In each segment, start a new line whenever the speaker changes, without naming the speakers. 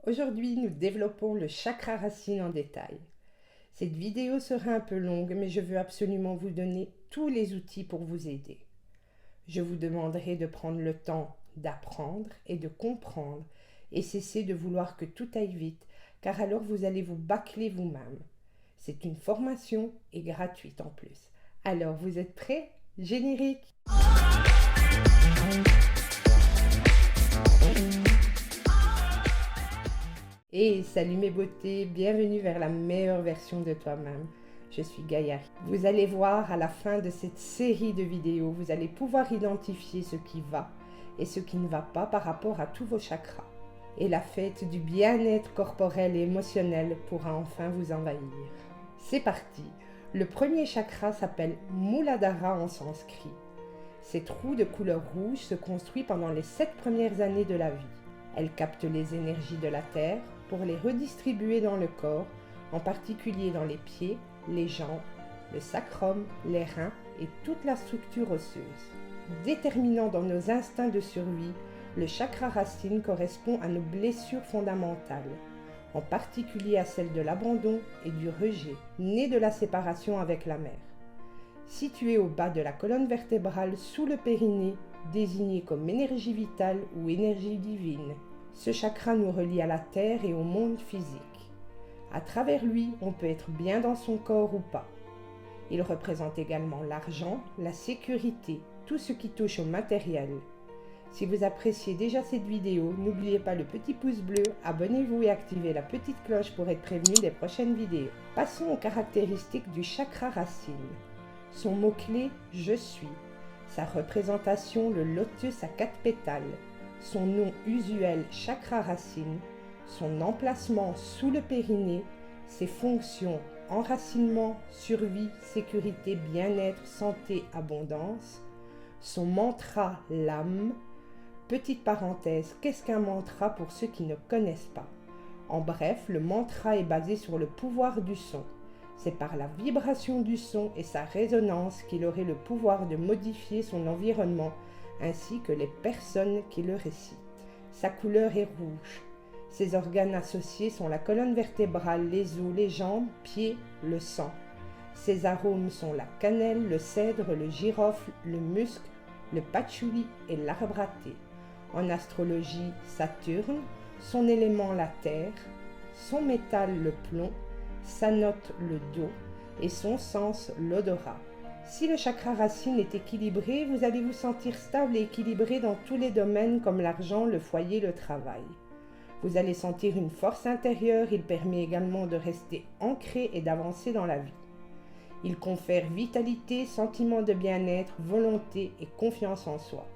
Aujourd'hui, nous développons le chakra racine en détail. Cette vidéo sera un peu longue, mais je veux absolument vous donner tous les outils pour vous aider. Je vous demanderai de prendre le temps d'apprendre et de comprendre et cesser de vouloir que tout aille vite, car alors vous allez vous bâcler vous-même. C'est une formation et gratuite en plus. Alors, vous êtes prêts? Générique! Et salut mes beautés, bienvenue vers la meilleure version de toi-même. Je suis Gaïa. Vous allez voir à la fin de cette série de vidéos, vous allez pouvoir identifier ce qui va et ce qui ne va pas par rapport à tous vos chakras. Et la fête du bien-être corporel et émotionnel pourra enfin vous envahir. C'est parti. Le premier chakra s'appelle Muladhara en sanskrit. Cette roue de couleur rouge se construit pendant les 7 premières années de la vie. Elle capte les énergies de la terre pour les redistribuer dans le corps, en particulier dans les pieds, les jambes, le sacrum, les reins et toute la structure osseuse. Déterminant dans nos instincts de survie, le chakra racine correspond à nos blessures fondamentales, en particulier à celles de l'abandon et du rejet, nées de la séparation avec la mère. Situé au bas de la colonne vertébrale sous le périnée, désigné comme énergie vitale ou énergie divine, ce chakra nous relie à la terre et au monde physique. À travers lui, on peut être bien dans son corps ou pas. Il représente également l'argent, la sécurité, tout ce qui touche au matériel. Si vous appréciez déjà cette vidéo, n'oubliez pas le petit pouce bleu, abonnez-vous et activez la petite cloche pour être prévenu des prochaines vidéos. Passons aux caractéristiques du chakra racine. Son mot-clé « Je suis ». Sa représentation, le lotus à 4 pétales. Son nom usuel, chakra racine. Son emplacement sous le périnée. Ses fonctions, enracinement, survie, sécurité, bien-être, santé, abondance. Son mantra, l'âme. Petite parenthèse, qu'est-ce qu'un mantra pour ceux qui ne connaissent pas? En bref, le mantra est basé sur le pouvoir du son. C'est par la vibration du son et sa résonance qu'il aurait le pouvoir de modifier son environnement ainsi que les personnes qui le récitent. Sa couleur est rouge. Ses organes associés sont la colonne vertébrale, les os, les jambes, pieds, le sang. Ses arômes sont la cannelle, le cèdre, le girofle, le musc, le patchouli et l'arbre à thé. En astrologie, Saturne, son élément la terre, son métal le plomb, sa note le do et son sens l'odorat. Si le chakra racine est équilibré, vous allez vous sentir stable et équilibré dans tous les domaines comme l'argent, le foyer, le travail. Vous allez sentir une force intérieure, il permet également de rester ancré et d'avancer dans la vie. Il confère vitalité, sentiment de bien-être, volonté et confiance en soi.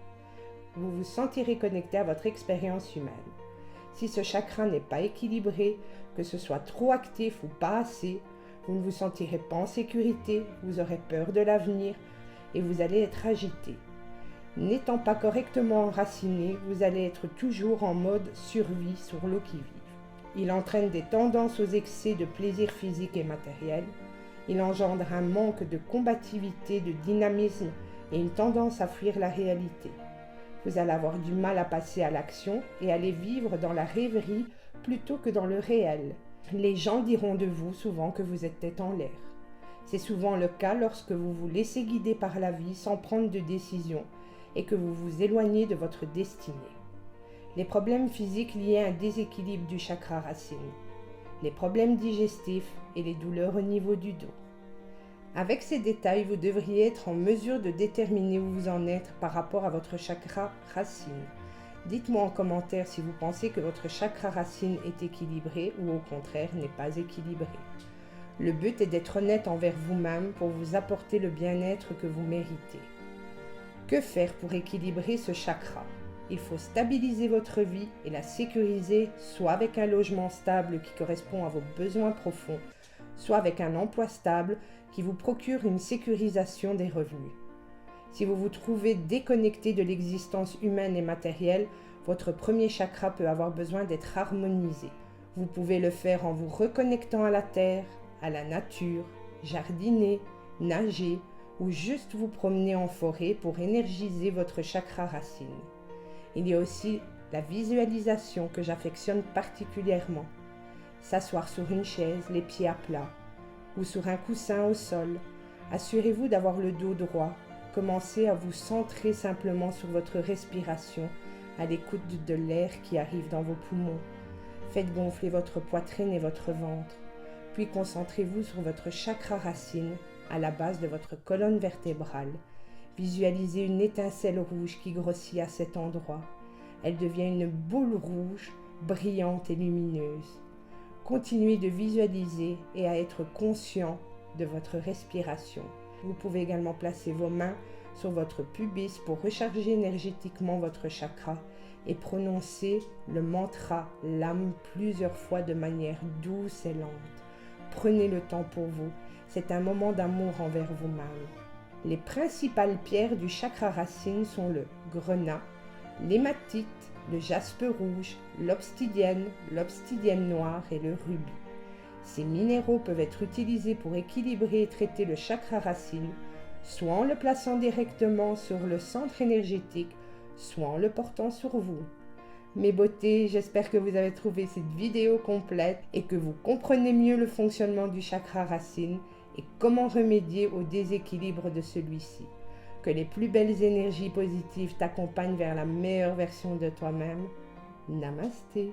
Vous vous sentirez connecté à votre expérience humaine. Si ce chakra n'est pas équilibré, que ce soit trop actif ou pas assez, vous ne vous sentirez pas en sécurité, vous aurez peur de l'avenir et vous allez être agité. N'étant pas correctement enraciné, vous allez être toujours en mode survie sur l'eau qui vive. Il entraîne des tendances aux excès de plaisir physique et matériel. Il engendre un manque de combativité, de dynamisme et une tendance à fuir la réalité. Vous allez avoir du mal à passer à l'action et aller vivre dans la rêverie plutôt que dans le réel. Les gens diront de vous souvent que vous êtes tête en l'air. C'est souvent le cas lorsque vous vous laissez guider par la vie sans prendre de décision et que vous vous éloignez de votre destinée. Les problèmes physiques liés à un déséquilibre du chakra racine, les problèmes digestifs et les douleurs au niveau du dos. Avec ces détails, vous devriez être en mesure de déterminer où vous en êtes par rapport à votre chakra racine. Dites-moi en commentaire si vous pensez que votre chakra racine est équilibré ou au contraire n'est pas équilibré. Le but est d'être honnête envers vous-même pour vous apporter le bien-être que vous méritez. Que faire pour équilibrer ce chakra? Il faut stabiliser votre vie et la sécuriser soit avec un logement stable qui correspond à vos besoins profonds, soit avec un emploi stable qui vous procure une sécurisation des revenus. Si vous vous trouvez déconnecté de l'existence humaine et matérielle, votre premier chakra peut avoir besoin d'être harmonisé. Vous pouvez le faire en vous reconnectant à la terre, à la nature, jardiner, nager ou juste vous promener en forêt pour énergiser votre chakra racine. Il y a aussi la visualisation que j'affectionne particulièrement. S'asseoir sur une chaise, les pieds à plat, ou sur un coussin au sol. Assurez-vous d'avoir le dos droit. Commencez à vous centrer simplement sur votre respiration, à l'écoute de l'air qui arrive dans vos poumons. Faites gonfler votre poitrine et votre ventre. Puis concentrez-vous sur votre chakra racine, à la base de votre colonne vertébrale. Visualisez une étincelle rouge qui grossit à cet endroit. Elle devient une boule rouge, brillante et lumineuse. Continuez de visualiser et à être conscient de votre respiration. Vous pouvez également placer vos mains sur votre pubis pour recharger énergétiquement votre chakra et prononcer le mantra l'âme plusieurs fois de manière douce et lente. Prenez le temps pour vous, c'est un moment d'amour envers vous-même. Les principales pierres du chakra racine sont le grenat, l'hématite, le jaspe rouge, l'obsidienne noire et le rubis. Ces minéraux peuvent être utilisés pour équilibrer et traiter le chakra racine, soit en le plaçant directement sur le centre énergétique, soit en le portant sur vous. Mes beautés, j'espère que vous avez trouvé cette vidéo complète et que vous comprenez mieux le fonctionnement du chakra racine et comment remédier au déséquilibre de celui-ci. Que les plus belles énergies positives t'accompagnent vers la meilleure version de toi-même. Namasté.